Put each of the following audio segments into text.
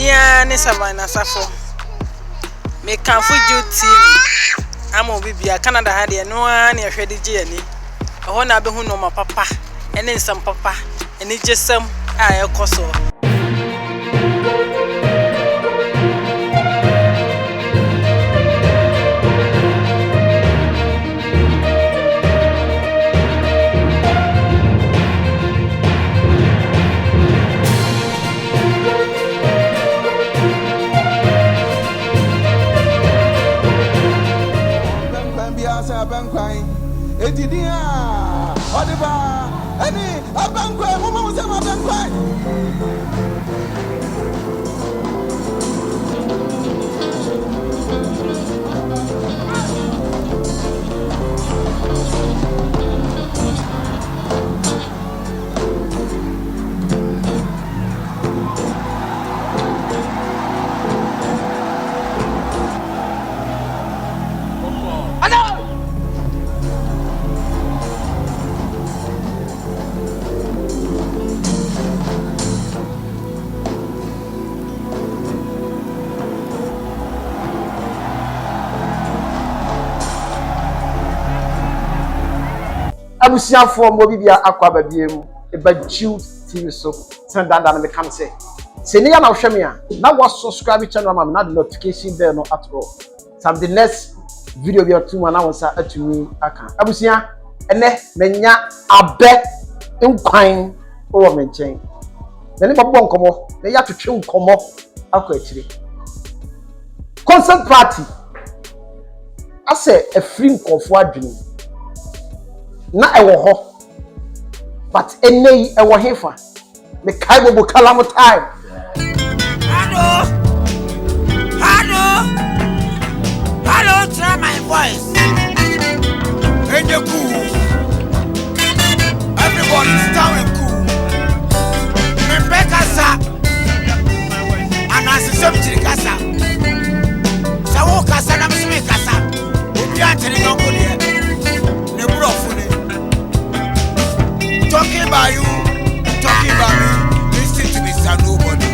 Dia ne Savannah Safo. Me kan fu Jude TV. Amo bibia Canada ha de no an ye hwede gye ani. Ho na be hu no ma papa. Ene nsam papa. Ene jesam a ekoso. ABENKWAN Edidia Odiba Any ABENKWAN Mama say ABENKWAN Abusia for Mobibia Aqua Babiem, about Jude TV so send down and become say. Senia now Shamia, now was subscribe channel, I'm not notification there no at all. Some the next video we are 2 hours at me. Abusia, and then Menya ABENKWAN over maintain. The name of Bonkomo, they have to chill Komo actually. Concert party. I say a free comfort dream. Na ewo ho but enei ewo hefa me kai bobo kalamo time. Hello, try my voice. Hey, the cool. Everybody's down and cool. Rebecca sa and as a subject casa. So casa na msme casa. Ubiante ni nongo ni ne brofune. Talking about you, talking about me. Listen to me, son, nobody.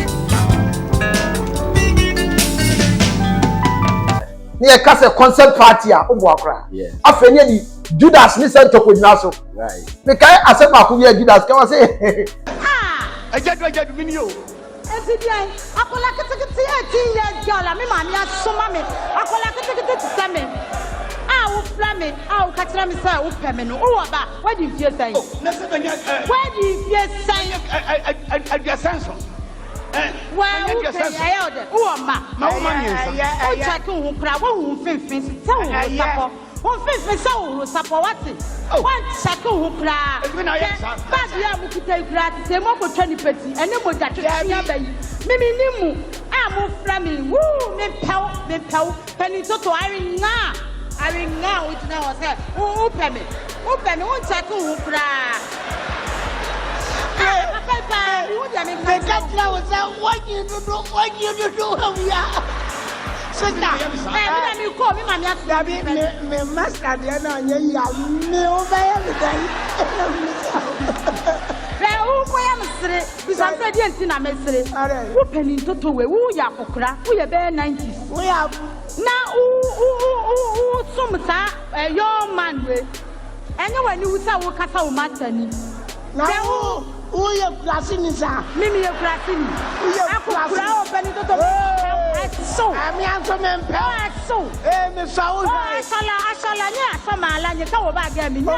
Near Casa concert party, Obwakra. Yeah. After nearly Judas listen to Naso. Right. The guy I said, Makuya Judas, come and say, Ah, I get video. Every day, I call like a 18 years girl. I mean, I'm not so mammy. I call like a 10 I will flam it. I will catch them, sir. Will come in. Oh, about what do you feel saying? Where do you feel saying? I get sense. Well, I ordered. Oh, my woman, I check who crowd won't finish. So, one fifth so support what it. One second who cry. But you have to take gratis, a more for 20 petty, and no more that you have. Mimi Nimu, I move flaming. Woo, me pow, penny toto iron now. I ring now, which now I said, open me, one second who cry. Papa, you want to make what you do, we are. So now, you call me, my master, they are not no because I'm ready and I'm a open into two way. Who ya okra? Who ya bear 90s? We have now, some your man way. Anyone who saw what Casa master. Now, who ya classing is a mini of classing? Who ya open into the so I'm young from Empire. So, Miss Saul, I shall from my land. You go back at me. I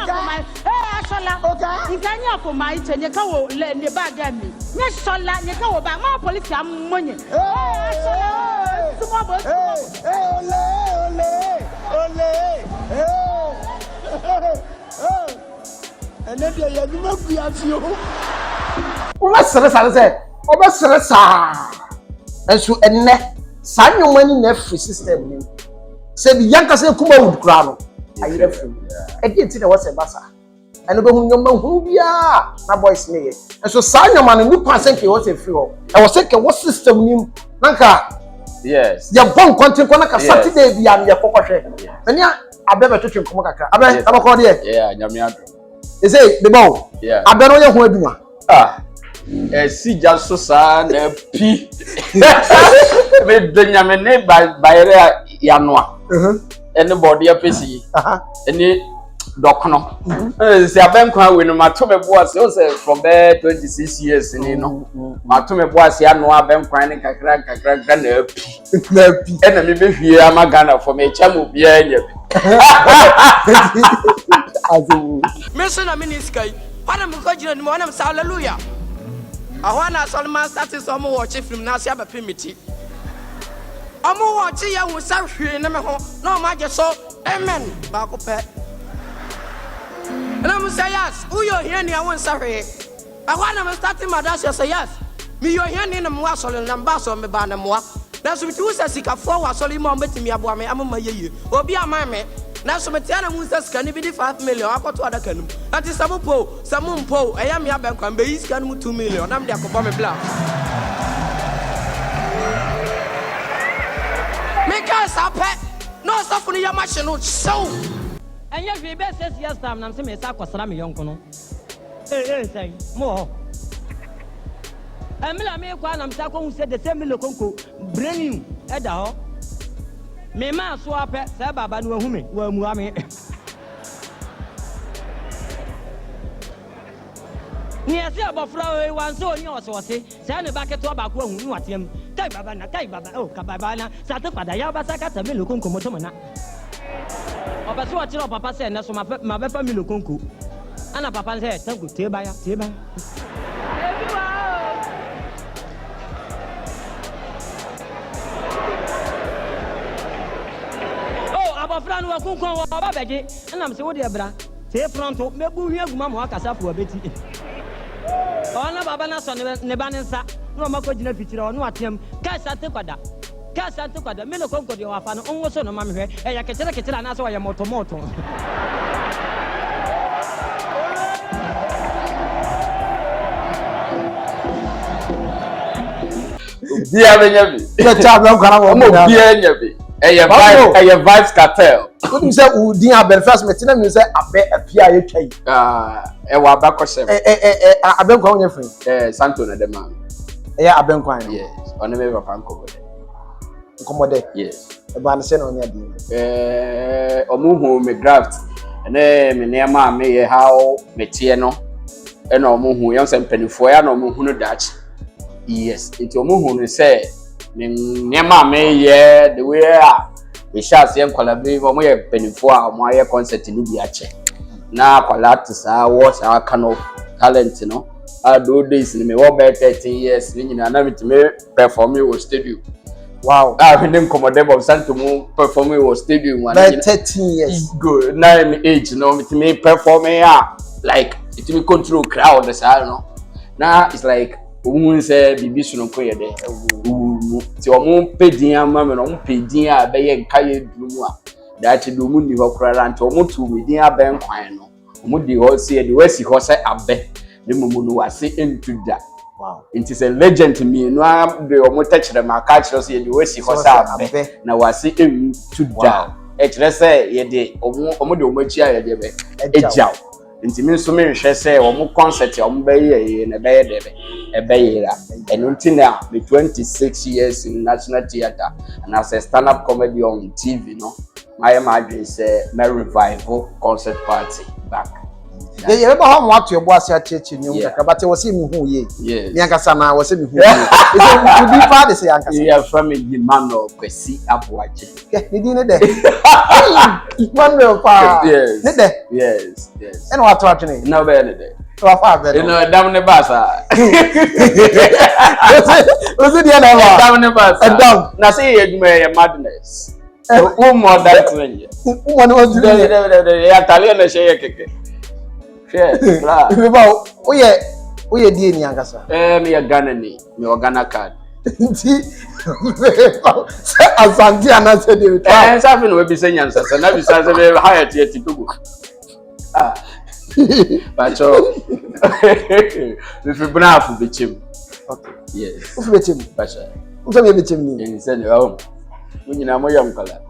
shall okay. You can you for my ten. You go let me back at me. Yes, shall let you go back. More police money. And then you must be at you. What's the say? What's the and so a net. Sign your money in every system. Say the young person Kumawood crown. I left him. I didn't see there was a bassa. And the woman who we are, my boys may. And so sign your money, you can't think you was a free. I was thinking what system name Nanka. Yes. Your bone content Saturday beyond your pocket. And yeah, I better touch him. I'm a cordial. Yeah, Yamiadro. They say the bow. Yeah. I don't know who. Ah. si just so sad p me denya me ne bayere yanwa anybody apesi any dokono si abenkwan we no mato me boas o say from there 26 years ni no mato me boas ya no abenkwan ni kakra na pi ena me behwie amagana for me chamu bia nya azu me so na miniskai wana mko jira ni wana msa hallelujah ahwana Solomon started so mo watch film na sia ba pimiti omo watch ya wo sa hwe na me ho na ma je so amen ba ko pe and I'm say yes uyo here ni awon sa hwe ahwana me starting my dash say yes me yo here ni na mo asole na mba so me ba na mo na so tu sa sika fo wa sole mo betimi abo ame amama yeye obi amame na so metiana mu sa sika ni bi 5 million akoto adaka num ati samumpo eya me ABENKWAN be sika num 2 million na me akobo me bla me ka sa pe no so funu ya machine no show anya hwe be yes time na se me sa kwasra me yonko no say mo Emila me kwa na mta ko hu se de 10 million konko brand eda ho me ma so ape se baba no ahu me wa mu ame ni ase abofra we wan so onye ose se ne baketo ba ko ahu ni watem kai baba o ka baba na sa te fada ya ba saka 10 million konko moto mana obaso wa tiro papa se na so ma be fa million konko ana papa se tango te ba ya Abafra no akunkon wa ba beje na me se wo de bra se fronto mebu hwi aguma mo akasa fo abeti ona baba na so ne ba ne nsa no ma ko gina fitira ono atem ka sa te kwada me lo konko de wa fa no onwo so no ma me hwe e ya kekere na so wa ya moto bia benyabi ya cha ABENKWAN wo mo bia nyabi a vibes cartel. Wouldn't say Udin Abel first, Metina, you say a PIA. Wa bakosem. ABENKWAN your friend. Santo na de man. ABENKWAN. Yes. On the way of Uncle. Commode. Yes. A band send on your deal. Omuhu me graft. And then me near ma me how metieno. And omuhu yon sem penifo ya no muhu no dach. Yes. It omuhu say Nema me the way we shall see and collaborate for my penny for my concert in Ibiache. Now, Palatus, what's our kind of talent, you know? I do this in me over 13 years, and I never to me perform with studio. Wow, I didn't come of Santa Moon performing with studio 13 years. Good, 9 age, you know, to me performing like it will control crowd, I don't know. Now it's like, who say bibi suno koye de ti omo pedin ama me no omo pedin a be ye nkaye dumu a da chi dumu ni hokra nti omo tu medin ABENKWAN no omo di ho se de wasi ho se abe de mumu no wase entuda. Wow, it is a legend me no am de omo techere ma ka chiro se de wasi ho se abe na wase entuda e chire se ye de omo de omo chi a ye de be ejaw nti me so me hwe se omo concert omo be ye na be ye de Ebeyera, and until now, the 26 years in National Theatre and as a stand-up comedy on TV, no, my imagine is my revival concert party back. Yeah, you remember how much your boss at church in you, but it was him who ye. Yes, Yankasana was him who ye. It's be father say Yankasana. Yeah, from the man of Kwesi AGYA. Yeah, he didn't there. Manuel pa. Yes. And what watching? No better day. You know, down the bus. Was it the other down the bus? And down. Now, say you may a madness. Who more than 20? One was the Italian shake. We are dear Yankasa. Me a Ghana, me a Ghana card. Asante said you. And something will be saying, and now besides a higher tier to go. But if you bring for the chim, okay, yes, who's the chim? Pasha, who's the chim? And send you home. When you know my young color,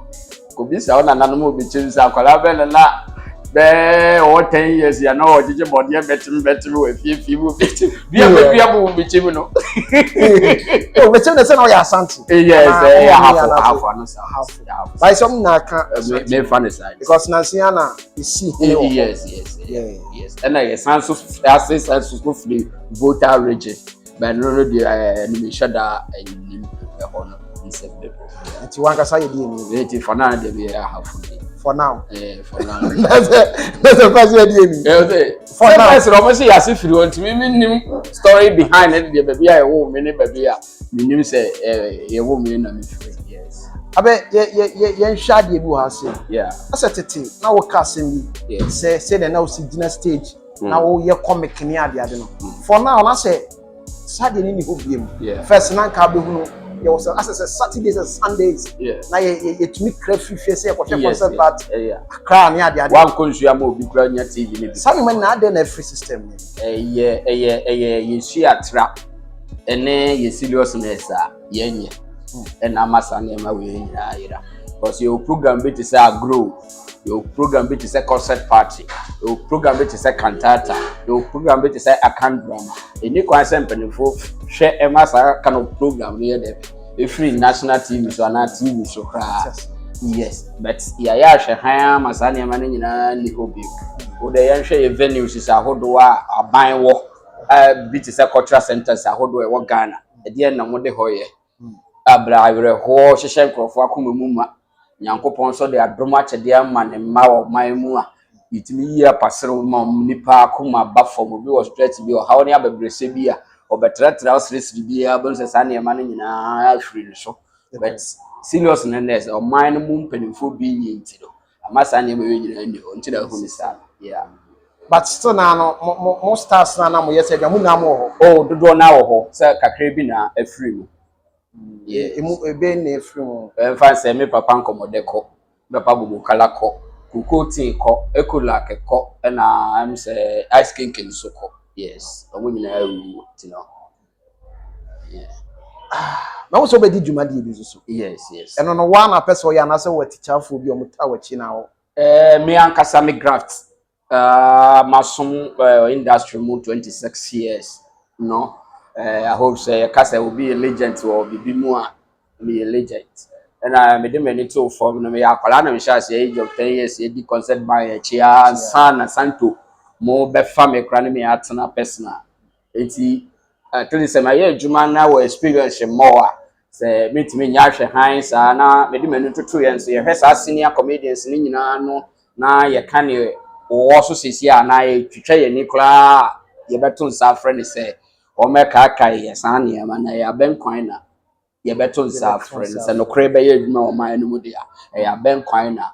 could be sound and animal be chimney, and collab and Be or 10 years ya no did body better with you be able to be no. Oh, but say no ya santi. Yes, half. By some na can me funny side. Because Nansiana is see. Yes. And I sense of voter region. But no the animation that in honor in September. It's one can say it for now they be half. For now. For now. That's the first idea. For now, it's almost as if you want to mean story behind it. The baby, I won't mean baby. You say, you won't mean a yes. I bet ye shady bu has it. Yeah. That's a thing. Now we're casting me. Say the now see dinner stage. Now you're comic near the other. For now, I say, Saturday in the first night, Kabu. There was as Saturdays and Sundays. Yeah. Now you to me crave face say concert but cry near the other. One consumer will be crying your TV. Some men not then a free system. You see a trap. And then you seriousness, yen. And I'm a son, because your program bit is a grow. Your program bit is a concert party. Your program bit is a cantata. Your program bit is a can drama. And you can send for share a mass kind of program near them. A free national TV so not TV so cry. Yes, but yeah, she ham as any man in a little bit. Would they share venues is a hodua, a buying walk, bit is a cultural centers, a hodua, Ghana. At the end of the hoye. Abra, I will a horse, a shank of Wakumuma. Yankopon so de adoma chede ama ne ma o man mu a yitimi ya pasero ma nipa akoma ba fom bi wo stretch bi o ha woni abebrese bi a obetratra stress bi a bon se sa ne ma no nyina afiri so but serious ness o man mu mpanimfo bi yinti do ama sa ne ma nyina ndi o nti da hu ni sa yeah but still now mo stars na mo yes e mu na mo oh dodo na wo ho se kakra bi na afiri mu. Yeah, ebe na from fan say me papa nkomode ko papa bubu kala ko kuko tin ko ekola ke ko na am say ice king so ko yes omo nyina awu ti no yeah na wo so be di dwumade bi so yes eno no one na person ya na say what teacher fo bi omuta wachi na wo me ankasa me graft masom industry mu 26 years no I hope say Kasa will be a legend or be more me a legend. And I made him any two form me akwala me sha say age of 10 years he did concert by a chia son santo more be family kran me atena personal. Enti tell say my adwuma na we experience more say meet me nya hwe han sa na mede manu tutu yen say hwe sa senior comedians ni nyina no na ye kan ye wo so sesi a na ye twetwa ye ni kra ye beto sa friend say Omeka kai yesa ne ma na ya benkwan na ye beto nsa friend se no kre be ye adwuma o man no mu dia ya benkwan na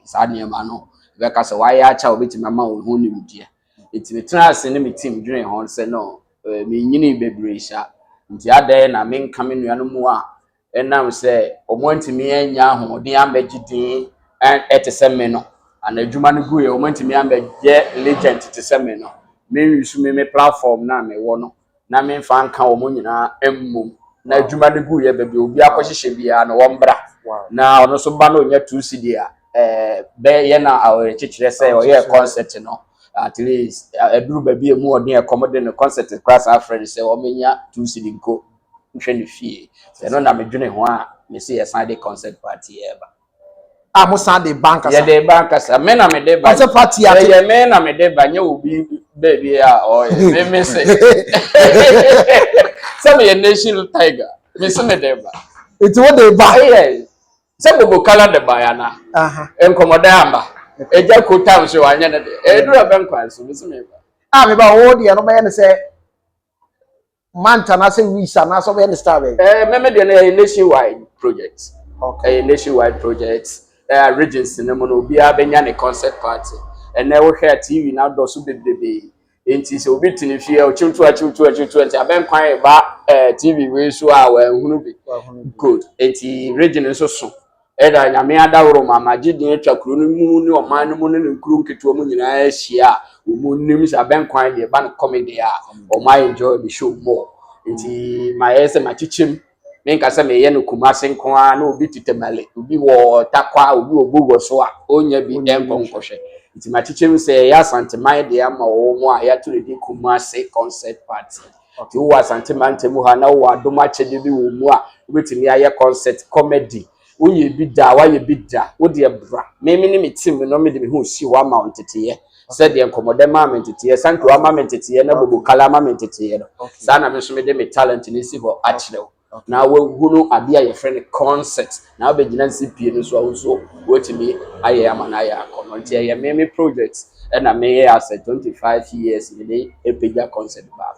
sa ne ma no be ka se wa ya cha obeti mama o hu ni mdia etime trans ne me team dwen ho se no me nyini bebre sha nti ade na me nka me nua no mu a enam se omontimi anya ho de ambagidin etese me no ana adwuma no gu ye omontimi ambagye legend etese me no me use me platform na me wo no na me fa nka wo mo nyina emmum na adwuma ne gu ye bebe obi akohihye bia na wo mbra na ono so ba na onya 2 cd a be ye na awre chichire say o ye concert no at least eduru ba bi emu odin accommodate no concert class our friend say o menya 2 cd nko nhwe ne fie se no na me dwene ho a me say ye Sunday concert party eba mo Sunday bank asa ye de bank asa me na me de ba concert party ate ye me na me de ba nya obi baby oh me say some ye national tiger me say me de ba it what they buy yes some go kala de ba ya na enkomoda amba eja ko town so anya na de edura ABENKWAN so me say me ba me ba wo de no be ne say manta na say wisa na so be ne star be me de na nationwide project okay nationwide project regions in mo no bia benya ne concert party and na wo share TV na do so bebebe enti se obi tini fie o chimtu enti ABENKWAN ba TV we so a wa hunu bi good enti region so so eda nyame adawro mama gidin atwa kuro no mu ni oman no mu ne nkuru nketo mu nyina ahia o mu nim se ABENKWAN de ba no comedy a o ma enjoy the show more enti my ese machichem me nka se me ye no Kumasi nko a na obi titemale obi wo takwa obi obugo so a onya bi enko nkohwe It's my teacher say yes anti-my dear ma or ya to the Kumasi concert party. You was anti-mante muhana or do much de be more with me a concert comedy. When you be da, why you be da? Would dear bra? Maybe me team will not me who see one mounted here. Said the accommodate mamment here, sent to a mamment here, no bukala mamment here. Sana Miss me talent in this for actually. Now we who know your friend concert. Now be Nancy Pianos also wait me. I am an I comment here. Many projects and I may as 25 years in a bigger concert bar.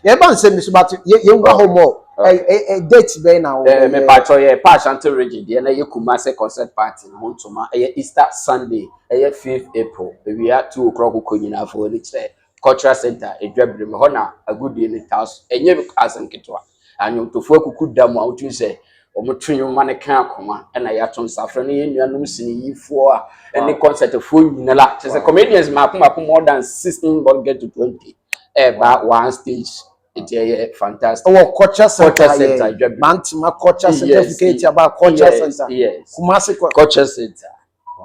Yeah, man, say Mr. Bat, you go home more. A date be now. Me patro ye passion to rigid. Ye na ye Kumasi concert party. Montuma. Easter Sunday. 5th April. We are 2 o'clock. Kunyina for the cultural center. A dream. Hona a good day in the house. A new cousin kitwa. And you to folk could damn out you say. Omo twin man can come and I atom safrani in your nursing for any concert of full in a lot. As a comedian's map more than 16 but get to 20. About one stage. It's fantastic. Oh, culture center. Mantima culture certificate about culture center. Yes. Kumasi culture center.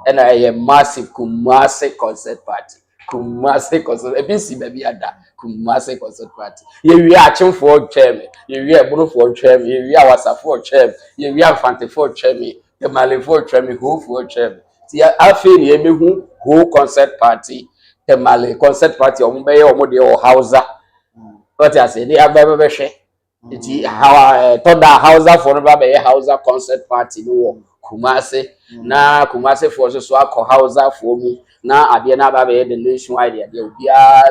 And I am massive Kumasi concert party. Kumasi concert. A busy baby at that Kumasi concert party. You are action for chairman. You are Bruno for chairman. You are Wasa for chairman. You are Fante for chairman. The Mali for chairman. Who for chairman? See, I feel you who concert party. The Mali concert party. Ombe or Hausa. What I say, they are very share. It's how told that Hausa for a Hausa concert party. No Kumasi. Na Kumasi for so Hausa for me. Na at the end of the nationwide, there will be a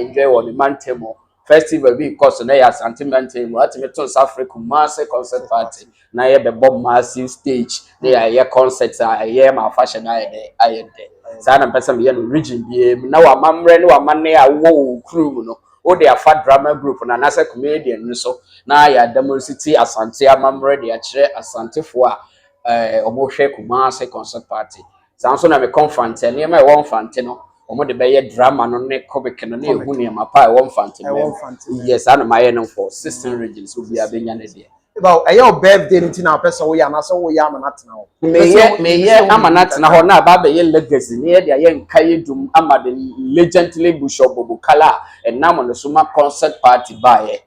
enjoy or the Mantemo festival because they are sentimental. What me to South Africa Kumasi concert party. Na ye be Bob massive stage. They are here concerts. I hear my fashion. I there. Sana person be in region. Now a mamre no a man a wo crew no. Oh, they are fat drama group and another comedian. So now ya demonstrate Asante Amamre, they are chair Asante for Omoshe Kumasi concert party. Sounds on a confront and near my one fantino. Omo de bay drama no ne comic and near who near my pie one fantino. Yes, and my own for 16 regions will be a big day. About a your birthday in our person, we are not so we are not now. May hear Amanat now, now, Baba, your legacy near the young Kayedum Ama, the legendary Bishop Bukala, and now on the Suma concert party by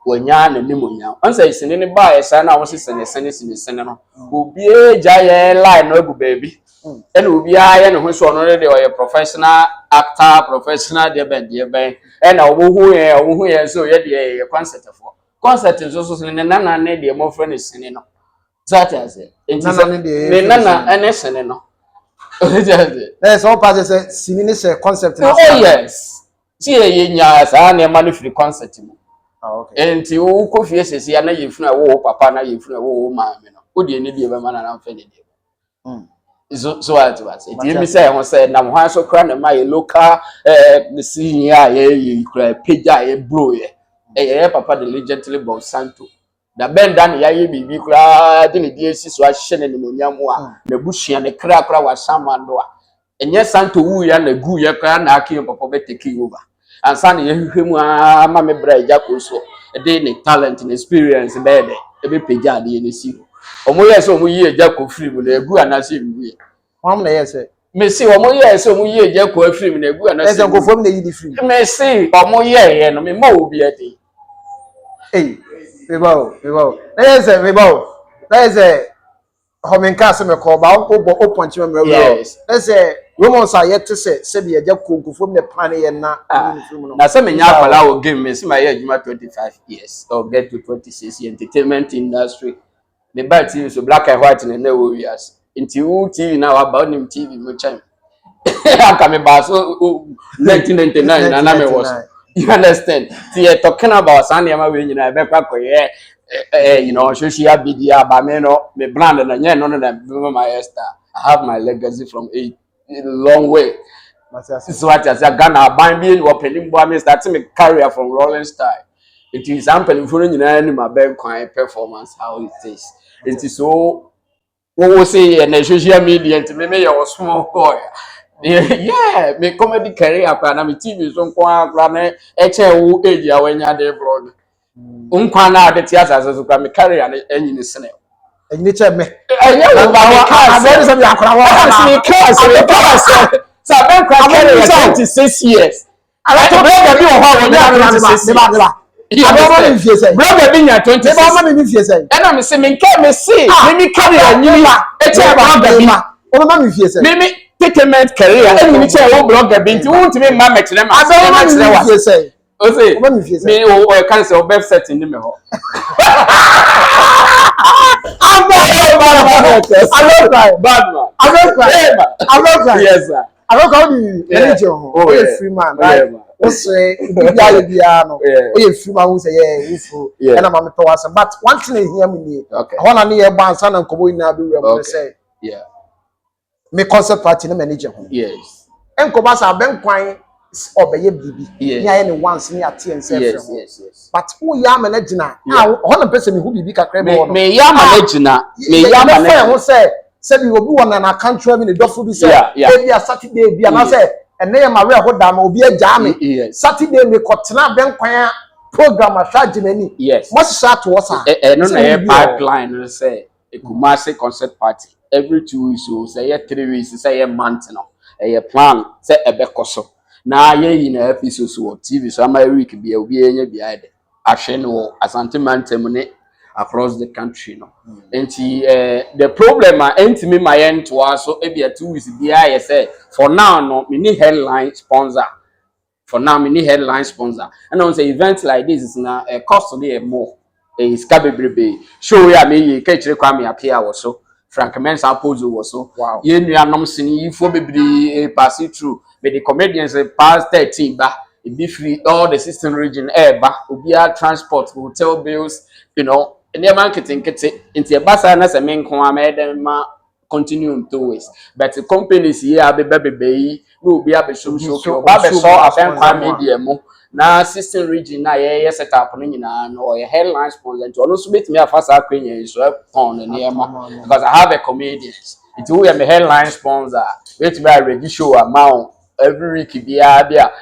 when yan and Nimonia. Answer is in any bias, and I was in the Senate in the Senate. Who be a giant line, no baby. And who be I and who's already a professional actor, professional, dear Ben, and a who so yet a concert for. Concert is also in Nana, the more friend is in no. That is it. Nana and Esseno. There's all parts of singing concept. Oh, yes. See a years, I near money for the concert. Okay. And you could face it, and you feel a papa, now you feel a man. Would you need a man and I'm feeling it? So I was. It me say, I was saying, I'm one so crying my local, the senior, you cry, Pija, a brew. Papa the legendary Bob Santo. The bend done ya be cry, didn't the DSC was shining in Yamwa, the bushy and the crack was someone doa. And yes, Santo woo and the goo ya can argue Papa taking over. And Sandy, him, Mamma Bray Jacoso, a day in talent and experience, baby, every pijadi in the sea. Or more yes, or we Jaco free with a good and as if One day, yes, Messi, or more yes, or we Jaco free with a good and as I go from the free. Messi, or more yeah, and me more be a day. Hey, we bow. There's a homing castle call about open to remember. Yes, there's a rumors are yet to say, said the Jacob from the Pani and not. Now, some in Yapala will give me my age 25 years or get to 26 entertainment industry. The bad TV so black and white in the no years. Into TV now about him TV, which I'm coming back so 1999 and I was. You understand? See, talking about Sandy, I'm going to you know, social media, but me brand and yeah, none of them, my Esther. I have my legacy from a long way. So what I said, Ghana, buying or penning boy, starting my career from Rolling Style. It is ample for my ABENKWAN performance, how it is. It is so, what we say, and social media, to me, you're a small boy. Yeah, me comedy career na me TV so kwa na eche age ya wenya dey blog. Unkwa na de theater so kwa me career na enyi ni sene. Enyi che me. Anya wo ba wa very some yakora wa. Me class. So ABENKWAN carry 26 years. I don't know be on how 26 years. Brother be 26. And I'm saying me see me carry a new me Terminate career and me say o blogger be nti won timi ma match them o say me o can say o be set ni me ho I'm not crying. Yes, sir. I don't call you energy. Oh, you're free man, right? Say, you're free man who say, yeah, and I'm a person. But one thing is here, me, okay. I want to near Bansan and Kumawood now be say, yeah, me concert party no manager. Yes. And Kobasa ABENKWAN obey BB. Yeah, any once near T and say, yes. But who ya manage now? One person who be a creme. Me ya manage now. Me ya manage. Said you will be one and I can't travel in the dog food. Every Saturday, be an say, and name my real dam will be a jammy. Saturday, me Cotina ABENKWAN program a tragedy. Yes, must start to us. A pipeline, say, a Kumasi concert party every 2 weeks, so say 3 weeks, say a month, a plan, say a becoso. Now, ye in a episode so TV, so my week be a behind Asheno, as anti-mantemone. Across the country, no. And the problem, me my end to us, so maybe 2 weeks. I say for now, no, we need headline sponsor. For now, we need headline sponsor. And on the events like this is now a cost of more. A scabby show ya me catch require appear also. Frank Mensa pose also. Wow. You know, I'm for be pass it through. But the comedians pass 13 back. It be free all the system region air back. Will be our transport, hotel bills, you know. And the marketing into a basa as a main ma continue to waste. But the companies here be baby will be able to show Baba saw ABENKWAN media mo now system region na set up or a headline sponsor and also meet me a fast acquaintance so on and because I have a comedian. It will be a headline sponsor. Wait to be a ready show amount every week be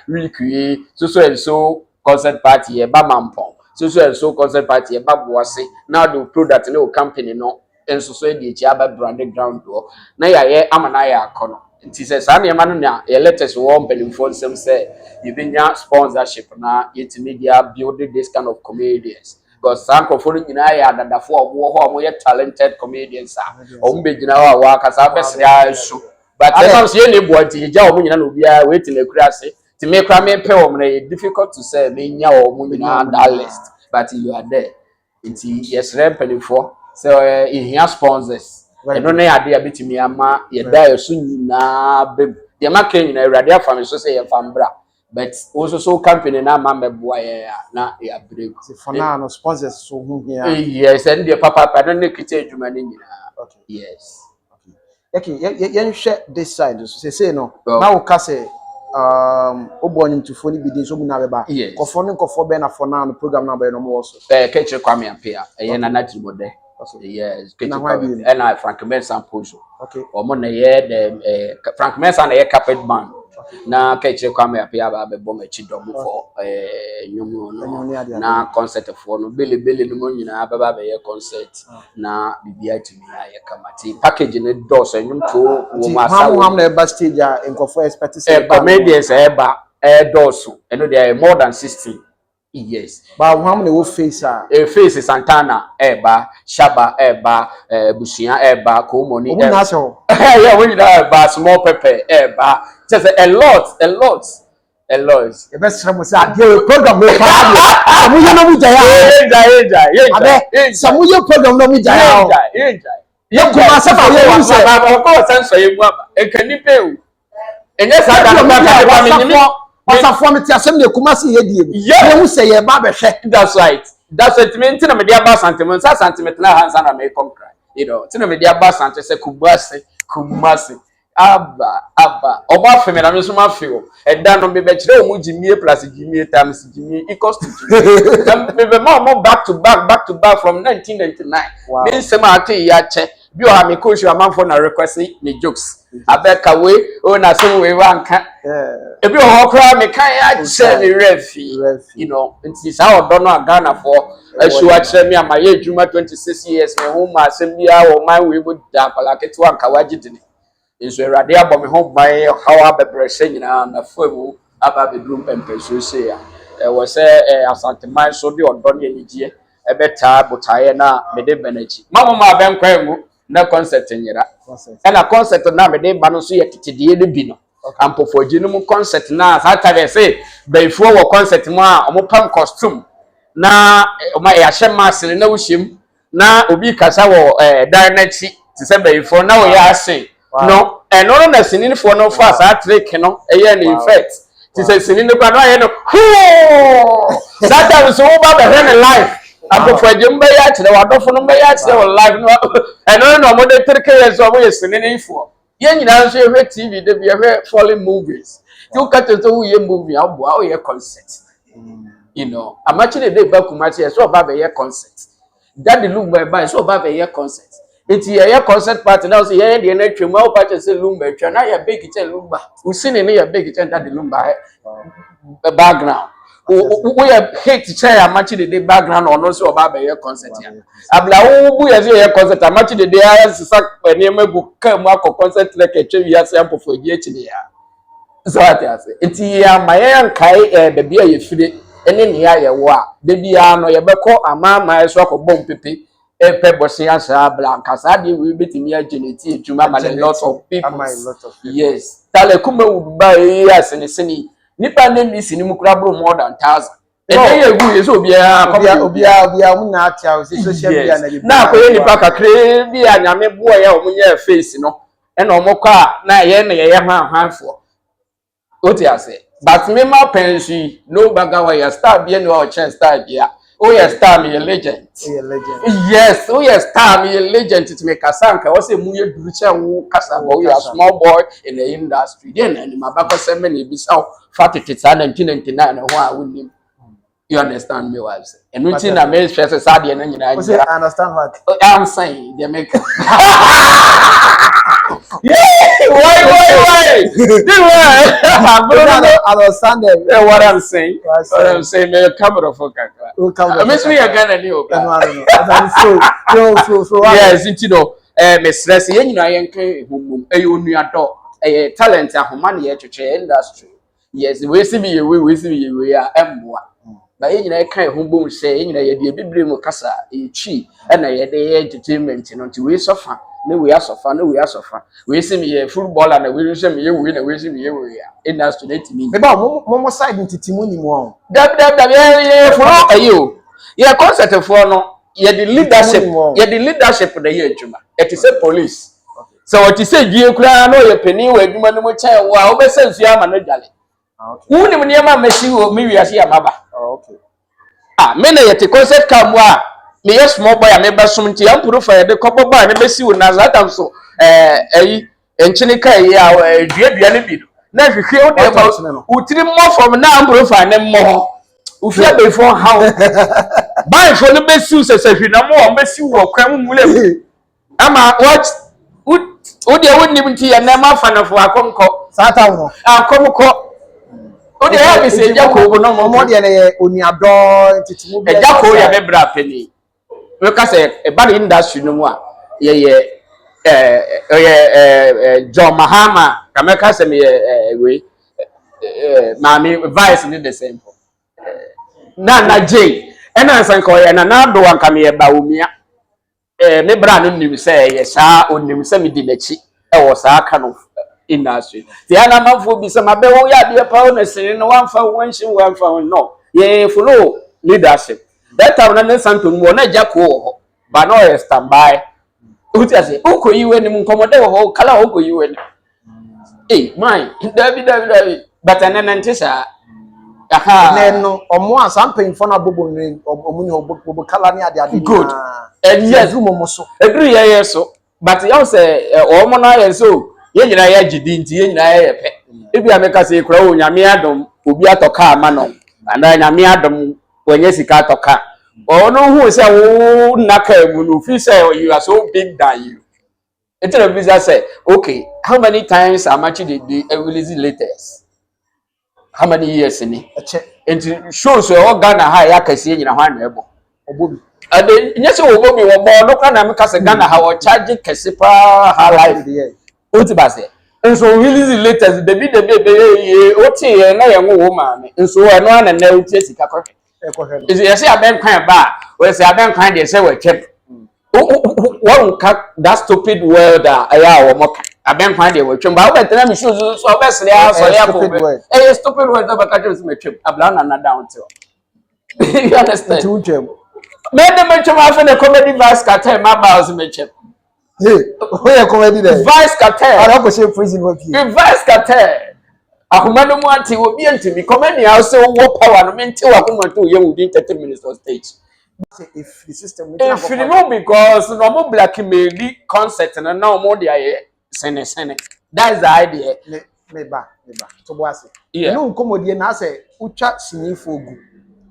recreate so concert party a bamampong. So concert party a babu was say now the product no company no and so the Jaba branded ground door. Na ya amanaya kono. It says Sami Manu a letters warm and phone some say you been your sponsorship na yet media building this kind of comedians. Because Sanko for in I and the 4 more talented comedians are big in our work as our best so. But I don't see any boy to Joe will be waiting a crassy. To make ramen pay difficult to say me or women on that list, but you are there. It's yes, ramping for so in here sponsors. I don't know idea bit me ama ye die soon na be the market in a radio family so say a fambra, but also so company na mamma boy na ya break for now no sponsors so yes, and the papa I don't need money. Okay, yes, okay, you share this side so say no now say oborn to phone be so na beba kofo be na for now no program na be no mo so catch kwame apia na natural there yes catch kwame and I Frank Mensa pose okay omo na ye the Frank Mensa na ye carpet man na catch kwame apia ba be bom echi double for nyumu no na concert for no bele no mo nyina ba be ye concert na bibia timi ya kamati package ne dos nyum to wo masa how na eba stage a enkofo expect say comedians eba dosu and they are more than 60 years but how many wo face face Santana eba Shaba eba Busia eba Komoni yeah when you eba small pepper eba just a lot the best from say the program we have samuye no mujaya samuye program no mujaya ye kuma se fa wo say ko senso ye mu aba e kani pe o enye sa da ba me nyimi pasafo me ti asem ne kuma se ye die ye hu say ye ba be hwe that's right me ntina me dia ba sentiment sa sentiment na hansa na me come cry you know ntina me dia ba sentiment se kumasi Abba oba feme na me so ma feel e dan no be be kire o mu jimie plus jimie times jimie equals to me be more back to back from 1999 me nsem ate ya che bi o ha me coach amanfo na request me jokes abeka we o na so we wanka e bi o ho kra me kan ya che me refi you know nti sa odo no Ghana for ashu a kire me amaye adwuma 26 years me ho ma asem bia o man we bu da pala ketu anka wagidini nso Awurade abɔ me ho ban haw abebrɛsɛ nyinaa na famu aba bedrum pempeso se ya ɛwɔ sɛ asanteman so de ɔdɔ ne anigye ɛbɛtaa botaeɛ na mede bɛnachi mama abɛnkwan mu na concept nyira ɛna concept na mede ba no so yɛ tetedie ne bi no ampofogye no mu concept na Saturday say bɛifuo wɔ concept mu a ɔmo pam costume na ɔma yɛahyɛ mask na wohyem na obi kasa wɔ dan n'akyi te sɛ bɛifuo na wɔyɛ ase no ɛno no na sininfoɔ no fa saa trick no ɛyɛ ne infect te sɛ sinin no kwa no ayɛ no Saturday so wo ba bɛhwɛ ne live ampofogye mbɛyɛ akyerɛ wadɔfo no mbɛyɛ akyerɛ wɔ live no ɛno no ɔmo de trike yɛ so ɔmo yɛ sininfoɔ yɛn nyinaa nso yɛhwɛ TV de bi yɛhwɛ foreign movies you cut to woyɛ movie aboa woyɛ concert you know amachine de ba kumachi so oba be yɛ concert daddy lumba ba so oba be yɛ concert enti yɛ concert party now so yɛ de na twem a opa che se lumba twa na yɛ big che lumba usini ne yɛ big che daddy lumba background we yɛ hate che amachine de background ono so oba be yɛ concert ya abla wo bu yɛ so yɛ concert amachine de ya sisa nneema gu kam akɔ concert like etwe wi ase ampofo gi echi ya so atiase enti ya maye nkai baby a yefire ene ne ya yewo a de bia no ye beko amama so akobom pepe epe bosi asa blanca sa de we betimi ageneti edwuma ma a lot of people yes tale Kumawood ba yes sini nipa ne ni sini mukura bro more than 1000 ene ye gu ye so obia mu na atia social media na akoye nipa kakre bi anyame bo ya omunye face no ena omokwa na ye ne ye hwanfo oti ase but me ma pensi no bagawa ya star bi no chance star bia oh yes star me a legend yes oh yes star me a legend to make kasanka wo say mu ye duru che wo kasa bo you a small boy in the industry then ani mabako se me na ebisa fatitita 1999 ho a wonim you understand me what I say and nothing na me stress sad dey na nyina I understand what I'm saying they make why I understand what I'm saying me camera focus I miss me again and you yes you know me stress ye nyina ye nkan humum onuado talent ahoma na ye twetwe industry yes we see me we are emboa na ye nyina kan ho bom hye ye nyina ye de bibire mu kasa echi na ye de entertainment no nti we sofa na we asofa we see me ye footballer na we see me ye we na we see me ye we ya industry let me be ba mo side ntitimu ni mu on dab ye follow ayo ye concert for no ye the leadership na ye adwuma it is a police so what you say die kura no ye pani wa adwuma no mo kyan wa obesa nsu ama no dwale wuni mu niam amashi wo mi wiase ya maba okay me na ye te concert kam wa me yes small boy a me basum nti am profile de kobo boy me besi wo na zatam so enchini kai ya duadua ne bi na hwehwe wo de ba utiri mo from na am profile ne mo ufia be fo how buy for no besi se hwe na mo o besi wo kwan mu le ama what wo de woni nti ya na ma fa na fo akonko sata wo akonko o de ya be se jako no mo de ne oniado ntitimu bi jako ya be bra peni we ka se e ba industry no mu a ye John Mahama kameka se me we mami vice ni the same na J ena sanko ye na do anka me ba omia me bra no nim se ye sa onim se me di nachi e wo sa aka no industry ti ana manfo bi se mabe wo ya de pa na sini no wanfa no ye follow leadership that time na santo mu na jako ho ba no ye standby uti ase uko yiwe ni nkomode ho kala uko yiwe ni mine david but anana ntisa aha no omo asampen fo na bobo ni omo ni bobo kala ni ade good and yes mo so agree so but you say omo na ye so ye nyina ye gidi nti ye nyina ye pe ebi ameka se kura wo nyame adom obi atoka ama no ana nyame adom wonye sika atoka ono hu se wo naka mu no fi say you are so big than you it tell visa say okay how many times amachi dey release latest how many years ni and show so o Ghana ha ya kase nyina hwan na ebo obobi ade nyese obobi wo bo no kana meka se Ghana ha wo charge kase pa ha life Oti base. And so release the latest the baby oti na ye wo ma me. And so eno ana na uti sika kɔhwɛ. Is you say ABENKWAN ba, we say ABENKWAN dey say we twem. One that stupid word aya wo moka. ABENKWAN dey we twem. Ba we tena me shoes so obesle so ya bo. Eh stupid word that ka twem me twem. Abla na down to. You understand? Me dem twem afa the comedy vice cartel ma ba so me twem. Hey, who are comedy there? Vice cartel. I don't go say prison work here. Vice cartel. Ahumano mu anti obi antimi comedy house wo power no mente wa kuma to ye within 30 minutes on stage. If the system if you know because no more blackmail concert and now more dey sene. That is the idea. Me ba. So boase. Yeah. No comedy na say ucha sini fogu.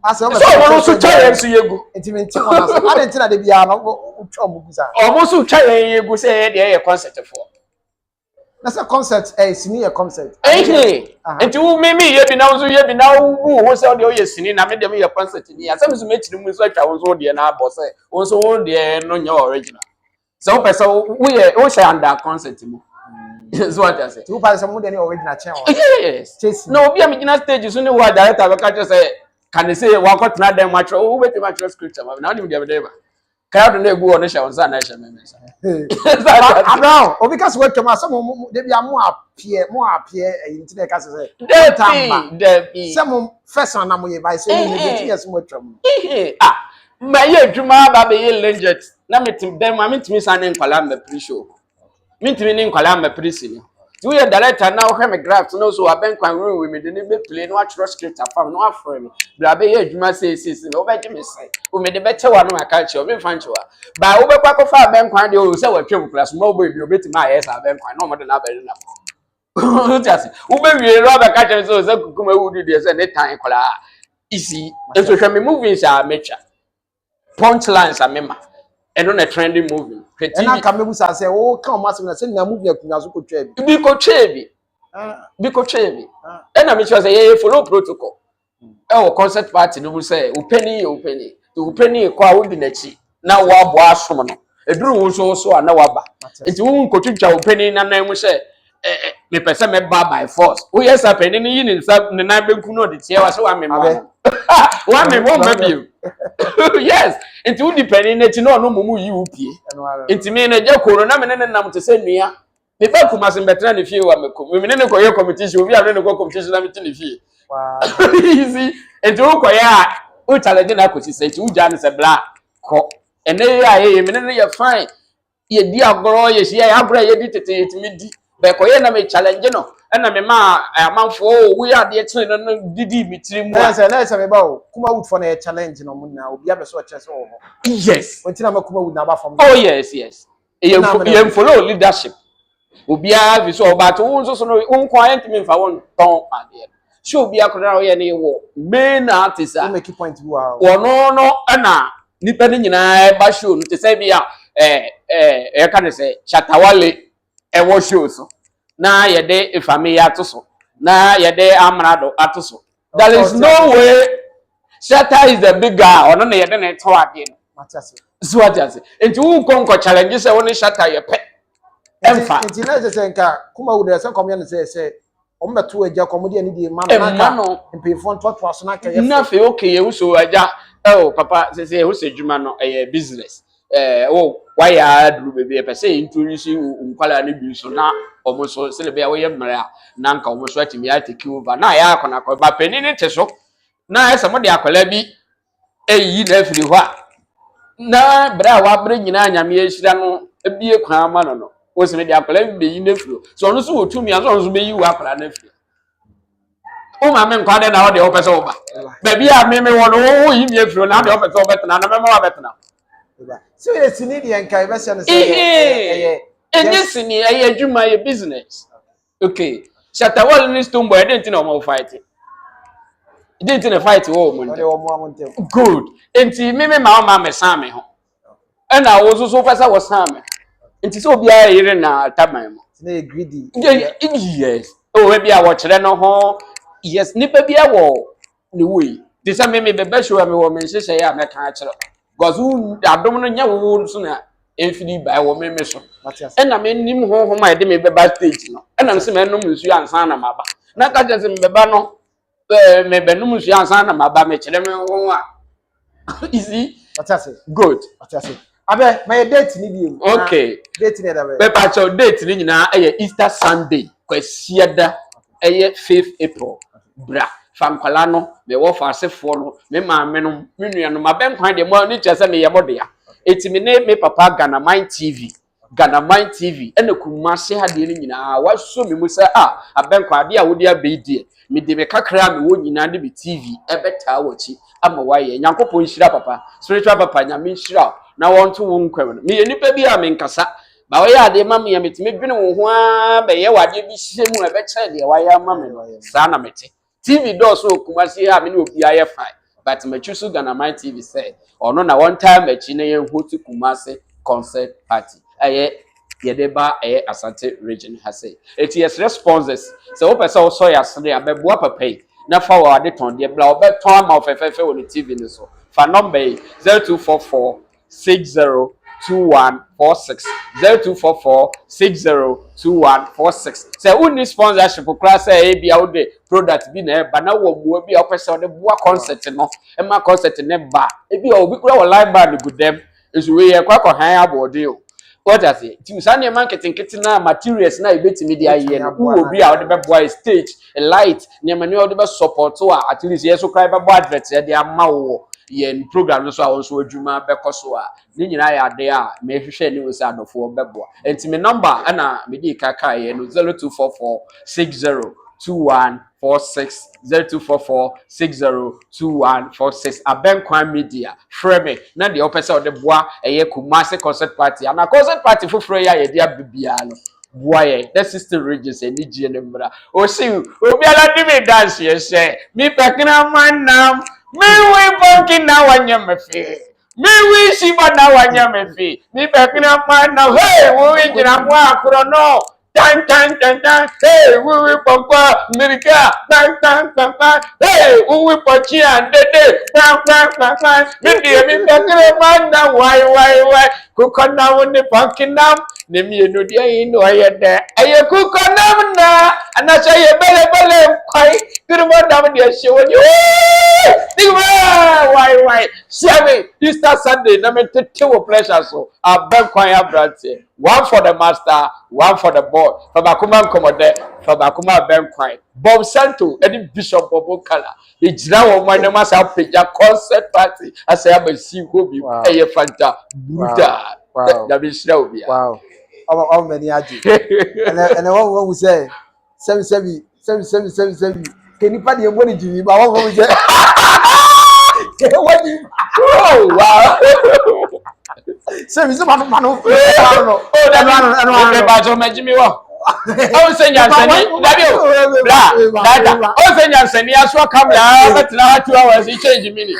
Ase o so won so twa yensu yegu. Intimate on us. I didn't na dey bia na ucha omugusa. Almost so twa yegu say dey concert for. That's a concert, sini a concert. Eh, and you me ye bi na wo say dey o sini na me dem ye concert ni. Asem so me chiri mu so atwa wo so dey na abo say wo so wo dey no nya original. So person we say under concert mu. So what I say. You pass some dey original chain. Yes. No, obi am gina stage so ne wo director be catch say can say wa kwatena dem match wo beti match scripture ma na nim dey be crowd na egu on show nsa na show me mensa. Now, because what come some they be more appear into case say. There Some first one na mo ye by say me yes mo twam. Ma ye adwuma ba be ye legend. Na metim dem ma metimi san nkwala ma pre-show. Metimi ni nkwala ma pre-sini. You are director now hwe me graft no so ABENKWAN room we me de be play no atro script afam no afre me. Bra be ye adwuma say no be gye me say. O me de be che wa no aka che o me fan che wa. Ba wo be kwa kofa ABENKWAN de o say wa twem class mo boy bi obetima yes ABENKWAN no mo de na be na. Just wo be wie ro be ka che so say Kumawood de say ne tan kola. Easy. And so hwe me movies are mecha. Punchlines are mema. And on a trending movie. And I come say, oh, come on, say, na movie na so ko twa bi. Bi ko twa bi. And I sure say follow protocol. E concert party no say, upeni. To upeni kwa wo di na chi. Na wo abo asom no. Eduru wo so na waba. Enti wo nkotwitwa upeni na nan mu say, me pese me ba by force. Wo yes apeni ni yin nsa ne na benku no de tie wa se wa me ma. Wa me won ma bi. Yes, enti wo depend na ti no no mumu yi upie. Enti me na je koro na me ne nam te se nua. Me ba kuma se betra ne fie wa meko. Me ne ko ye competition, obi a ne ko competition na me ti ne fie. Wow. Easy. Enti wo ko ya o challenge na ko si se enti wo ja ne se bla ko. Ene ya ye me ne ye fine. Ye di agoro ye hia ya bra ye di tete enti me di. Be ko ye na me challenge no. Na me ma amanfo we ade tene no didi mitiri mu na say me ba o Kumawood for na challenge no mun na obi abeso chese o. Yes, wenti na Kumawood na ba from. Oh yes. You follow leadership obi a bi so oba to won so no won client me fa won ton ade so obi akora o ye na wo main artist a make point bi wa wo no na nipa ni nyina ba show no te say bi a ka ne say Shatawale e wo show so na yede ifame ya toso na yede amrado atoso. There is no way Shatta is the big guy ono na yede na to ade no matase so atase enti wo konko challenge say woni Shatta ye pe emfa enti na say nka Kumawood say come yan say o meto agya komodi ani di ma na ka mpefo ntoto aso na ka ye na fe okay ye so agya papa say wo se djuma no business why adru bebe pe say introduce nkwala na bi so na omo so se le be we mra na nka omo so atimi atake over na ya akona ko ba pani ni te so na ese mo de akwala bi eyi na afiri ho a na bra wa bre nyina anyame ehira no ebie kwan ama no wo se me de akwala bi be yi na afiri so no so wotumi aso no so be yi wa akwala na afiri o ma me nkwa de na wo de wo pese wo ba ba bi a me wo no wo yi mi afiri na de wo pese wo betena na me ma wa betena. So it's in the end, I say, yes, in a do my business. Okay, Shatawale needs to boy, I didn't know fight it. Didn't fight woman. Good. And me, my Sammy. And I was also fast, I was Sammy. And it's so be a year in a time. Greedy. Yes. Oh, maybe I watch Reno home. Yes, nipper be a war. The way. This I may be the best show I woman say, I met her. Because who are dominant young so now Enfidi by wo me so. And I mean nim ho my de me beba stage no. And I'm say me no nsu ansa na maba. Na ka je se me beba no me be no nsu ansa na maba me kire me ho a. Easy. What I say? Good. What I say? Abe my date ni bi. Okay. Date ni da be. Me pa cho date ni nyina Easter Sunday. Kwasiada 5th April. Bra. Fam kwala no me wo fa asefo no me maame no me nua no mabenkwan de mo ni chese me ye modea etimi ne me papa Ghana Mine TV ene kumase ha de ni nyina wa so me mu se abenkwan de a wo de abedi me de me kakra me wo nyina de be TV ebeta wachi ama wa ye nyankopon hira papa spiritual papa nyame hira na won to wo nkwa no me ye nipa bi a me nkasa ba wo ya de ma me metimi dwene wo ho a be ye wade bi hye mu ebe kye de wa ya ma me no sa na mete TV does so Kumasi ha me no obi aye fine but me choose Ghana Mine TV say ono na one time achi na ye host Kumasi concert party aye ye deba aye Asante region ha say it is responses so person wo so ya sene abeboa papai na fa wa de ton de bla obeton ma ofefefe wo TV ni so fa number 0244 602146 0244 602146 say who need sponsorship for class say bia wo de product bi na ba na wo mu bi opese wo de boa concert no e ma concert ne ba e bi obi kura wo live band good dem is we ye kwa han abode o what I say ti usane marketing na materials na ebetimi dia ye no wo obi a wo de be boa stage a light ne ma ne wo de be support wo at least ye so cry be boa advert ye de ama wo yen program no so a won so adwuma be koso a ni nyina ya de a me hwehwe ni wo se adofo beboa enti me number ana me di kaka ye no 0244 602146 0244 602146 ABENKWAN media frame na de opese o de boa eye Kumasi concert party ana concert party foforo ya ye dia bibia no boy the sister regions and nigye ne mra o si obi ala di me dance ye say me pekina man nam me we bunking na wanya me fe me we shiba na wanya me fe me pekina man nam hey we jina mo akro no tan hey we papa America tan hey we pochi and de tan me pekina man na why kukona woni bunking nam ne mi no dia yin no ayede ayeku konam na anasa ye bele kwai kirmo dam dia shewoni why seven Easter Sunday na me tete wo pressure so ABENKWAN abrante one for the master one for the board for bakuma nkomode for bakuma ABENKWAN Bob Santo any bishop Bobo Kala e jira wo man na masa peja concert party asa ya basi hobi eye fanta buda da bi shira obi wow how many aji and what we say 7 can you put your money to but what we say what oh wow so we say man no oh that one ba jo majimi wo o se nyansani dabi o bla dada o se nyansani aso kamera betina ha 2 hours change mini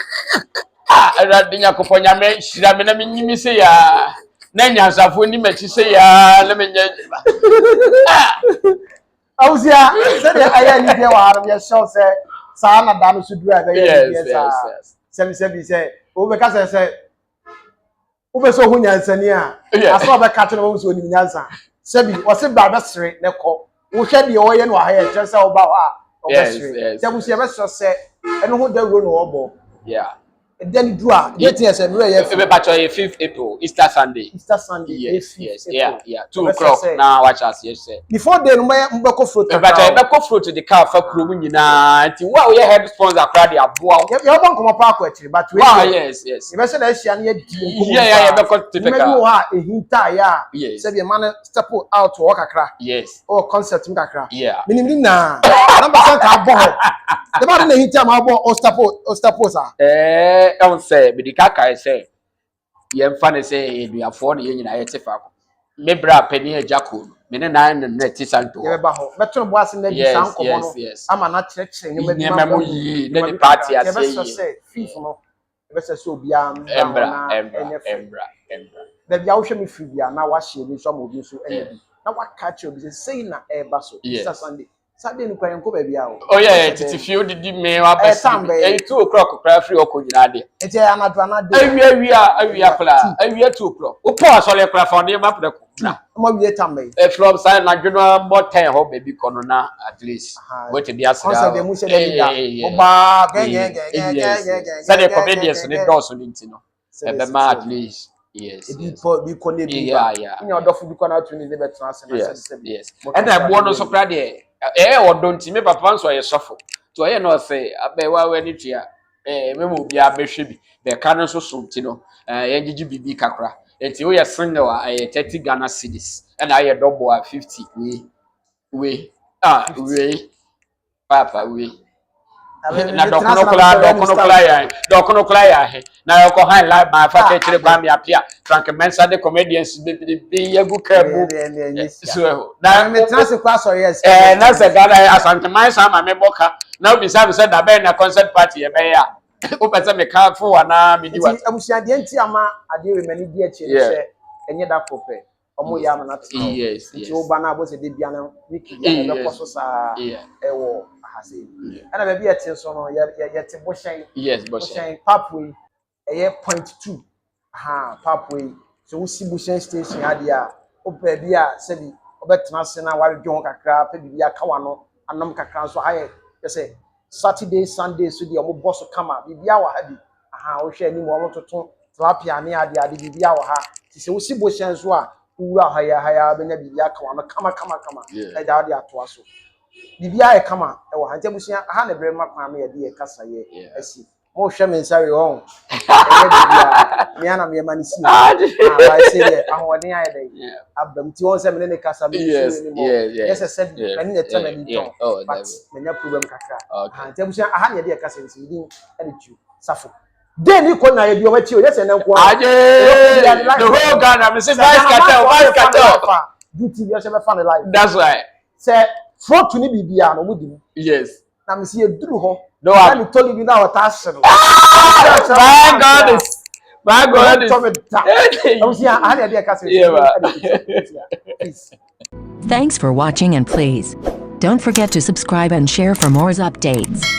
radinya koponya me shira me na menyimi se ya na nyansafo ni machi se ya na menya Ausia say the aya ni dia wa haram ye show say sa na da no so dura be ye sa say o be ka say o be so hu nyansani a aso be ka tene wo so ni nyansa sebi o se ba be sere ne ko wo hwe de o ye no ha ye che say o ba ha o be sere se bu se be so say eno ho da ro no obo yeah then dua date yes and we be batch 5th April Easter Sunday yes 2 o'clock now watch us yes sir before then mbeko fruit be batch mbeko fruit the car fa kuro nyina nti wa we head sponsor crowd aboa you don come up akwa actually but we yes you be say na hia na ye di yeah mbeko typical maybe ha ehinta ya say be man step out work akra yes or concept mkakra yeah minimum na number san ka bo the man na ehinta ma bo o step sa don't say but the kaka say ye mfa ne say eduafo ne ye nyina ye tefa ko me bra pani ajako me ne na ne tisanto ye ba ho beto bo ase na bi san ko no ama na chekche ne ma mo yi ne the party ase ye be say fif no ye be say so bia embra da bia wo hwe me free bia na wa hye ni so ma obi so enya bi na wa catch obi say na e ba so Easter Sunday Saturday no kwa enko ba bia o. Oh yeah, titi fio didi me wa besi. 2 o'clock kra free oko nyina de. Ete anadwa na de. Awia kla. Awia 2 o'clock. O pa so le kra for de map de ko. Mo wie tambe. From side na dweno about 10 ho baby kono na at least. What be asra. Concept mu se de bia. O ba gege. Saturday comedians ni do so nti no. Ebe ma at least. Yes. Be konne bi. Yeah. Ni odofo bi kona tuni ne betra se na se. Yes. And I bo no so kra de odo nti me papa nso ye sofo. To ye no say abewa we ni tua. Memo bia behwe bi. Be ka no so so nti no. Ye gigi bibi kakra. Enti wo ye single wa 30 Ghana cedis. And I ye double 50 we. Papa we. Na dokono kla ya he na yoko han live ma fa ke kire kwa mi apia frank mensa de comedians be yegu kabu so na me trans kwa so yes na se Ghana asante man sa ma me boka na obi sa da be na concert party e be ya o pese me ka fo wa na me di wa abusia de nti ama ade we mani di achi se enye da kope omo ya na to yes nti o ba na bo se de bia na wiki ya be koso sa ewo ahase ana be bia tin so no ya te bo shen yes bo shen pathway eye 0.2 pathway so we see Bushen station ade a o pa bia se bi obetena se na ware dwon kakra pa bibia kawa no anam kakra so ha ye say Saturday Sunday so di omo boss kama bibia wa ha bi o hwe ani mo omo toton tilapia ne ade bibia wa ha ti se wo si Bushen so a wura ha ya be na bibia kawa no kama e da ade ato aso bibia e kama e wa ha nte Bushen ha na bre makwa me ye de kasa ye asi mo hwe me nsare ho bibia me ana me mani si I say ye ahode aye dey abam ti won se me ne kasa me ni mo yes said me ne tell me don but me nya problem kakra nte Bushen ha na ye de kasa nsi din e de Jude safo den ni ko na ye bi o machi o yes na nko the whole Ghana me say vice cartel duty bi o se be fan life that's why say front ni bibia no mudi yes na me see e duru ho no I'm telling you now what I said. My God is Thanks for watching, and please don't forget to subscribe and share for more updates.